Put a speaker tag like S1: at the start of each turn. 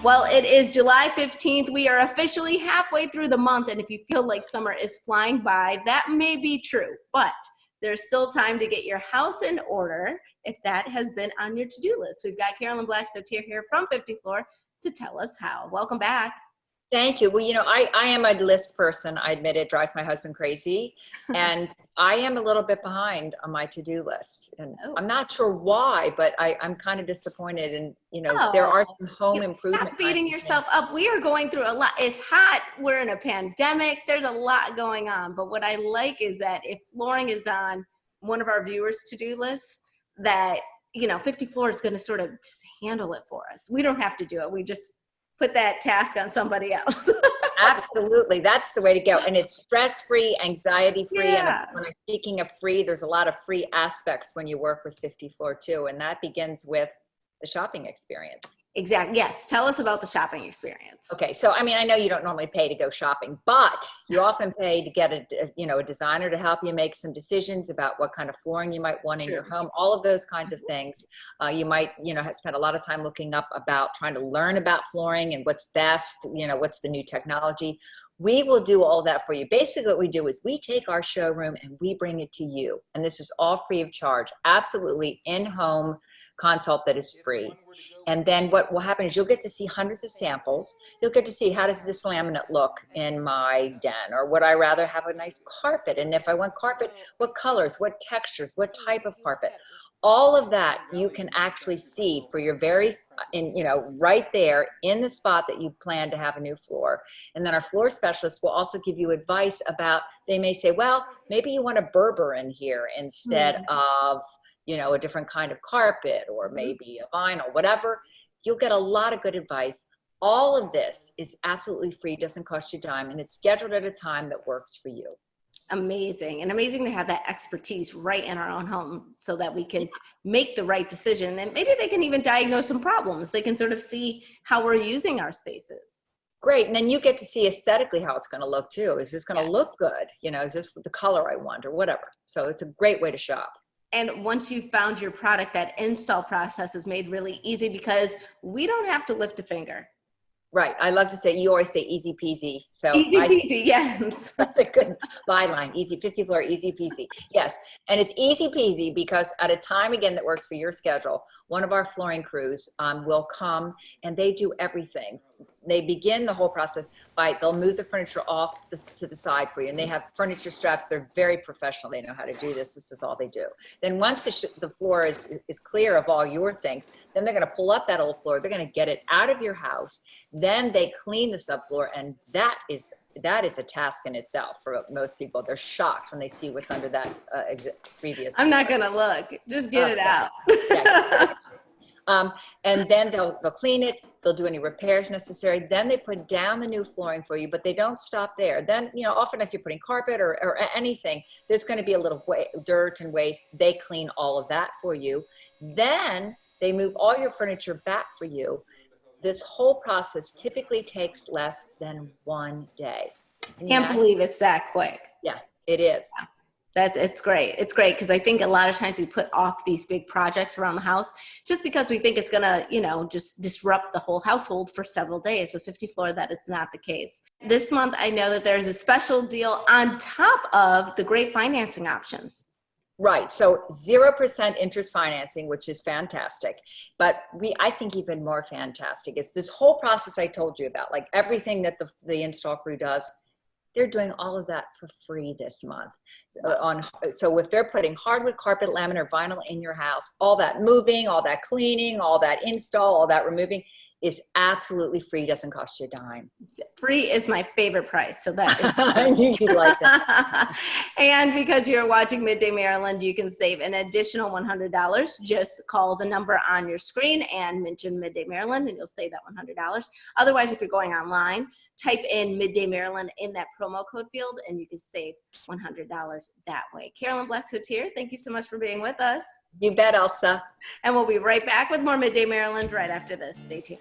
S1: Well, it is July 15th. We are officially halfway through the month, and if you feel like summer is flying by, that may be true, but there's still time to get your house in order if that has been on your to-do list. We've got Carolyn Blackstoe here from 50 Floor to tell us how. Welcome back.
S2: Thank you. Well, I am a list person. I admit it drives my husband crazy. And I am a little bit behind on my to-do list. And I'm not sure why, but I'm kind of disappointed. And, there are some home improvement.
S1: Stop beating yourself up. We are going through a lot. It's hot. We're in a pandemic. There's a lot going on. But what I like is that if flooring is on one of our viewers' to-do lists, that, 50 Floor is going to sort of just handle it for us. We don't have to do it. We just put that task on somebody else.
S2: Absolutely. That's the way to go. And it's stress-free, anxiety-free.
S1: Yeah.
S2: And when I'm speaking of free, there's a lot of free aspects when you work with 50 Floor too. And that begins with the shopping experience.
S1: Exactly. Yes. Tell us about the shopping experience.
S2: Okay. So, I know you don't normally pay to go shopping, but you often pay to get a designer to help you make some decisions about what kind of flooring you might want in your home, all of those kinds of things. You might, have spent a lot of time looking up about trying to learn about flooring and what's best, what's the new technology. We will do all that for you. Basically what we do is we take our showroom and we bring it to you. And this is all free of charge, absolutely in-home consult that is free. And then what will happen is you'll get to see hundreds of samples. You'll get to see, how does this laminate look in my den? Or would I rather have a nice carpet? And if I want carpet, what colors, what textures, what type of carpet? All of that you can actually see for your right there in the spot that you plan to have a new floor. And then our floor specialists will also give you advice about, they may say, well, maybe you want a Berber in here instead of a different kind of carpet, or maybe a vinyl, whatever. You'll get a lot of good advice. All of this is absolutely free, doesn't cost you a dime, and it's scheduled at a time that works for you.
S1: Amazing. And amazing to have that expertise right in our own home so that we can make the right decision. And maybe they can even diagnose some problems. They can sort of see how we're using our spaces.
S2: Great. And then you get to see aesthetically how it's going to look too. Is this going to look good? Is this the color I want or whatever? So it's a great way to shop.
S1: And once you've found your product, that install process is made really easy because we don't have to lift a finger.
S2: Right. I love to say, you always say easy peasy. So
S1: easy peasy, yes.
S2: That's a good byline. Easy 50 Floor, easy peasy. Yes. And it's easy peasy because at a time, again, that works for your schedule, one of our flooring crews will come and they do everything. They begin the whole process by, they'll move the furniture off to the side for you. And they have furniture straps. They're very professional. They know how to do this. This is all they do. Then once the floor is clear of all your things, then they're going to pull up that old floor. They're going to get it out of your house. Then they clean the subfloor. And that is a task in itself for most people. They're shocked when they see what's under that previous.
S1: I'm not going to look. Just get it out.
S2: And then they'll clean it. They'll do any repairs necessary. Then they put down the new flooring for you, but they don't stop there. Then, often if you're putting carpet or anything, there's going to be a little dirt and waste. They clean all of that for you. Then they move all your furniture back for you. This whole process typically takes less than 1 day.
S1: Can't believe it's that quick.
S2: Yeah, it is.
S1: Yeah. It's great. It's great because I think a lot of times we put off these big projects around the house just because we think it's going to, just disrupt the whole household for several days. With 50 Floor, that is not the case. This month, I know that there's a special deal on top of the great financing options.
S2: Right. So 0% interest financing, which is fantastic. But I think even more fantastic is this whole process I told you about, like everything that the install crew does. They're doing all of that for free this month. So if they're putting hardwood, carpet, laminate, or vinyl in your house, all that moving, all that cleaning, all that install, all that removing is absolutely free. Doesn't cost you a dime.
S1: Free is my favorite price. So that is
S2: I knew you'd like that.
S1: And because you're watching Midday Maryland, you can save an additional $100. Just call the number on your screen and mention Midday Maryland and you'll save that $100. Otherwise, if you're going online, type in Midday Maryland in that promo code field and you can save $100 that way. Carolyn Blackstoe here. Thank you so much for being with us.
S2: You bet, Elsa.
S1: And we'll be right back with more Midday Maryland right after this. Stay tuned.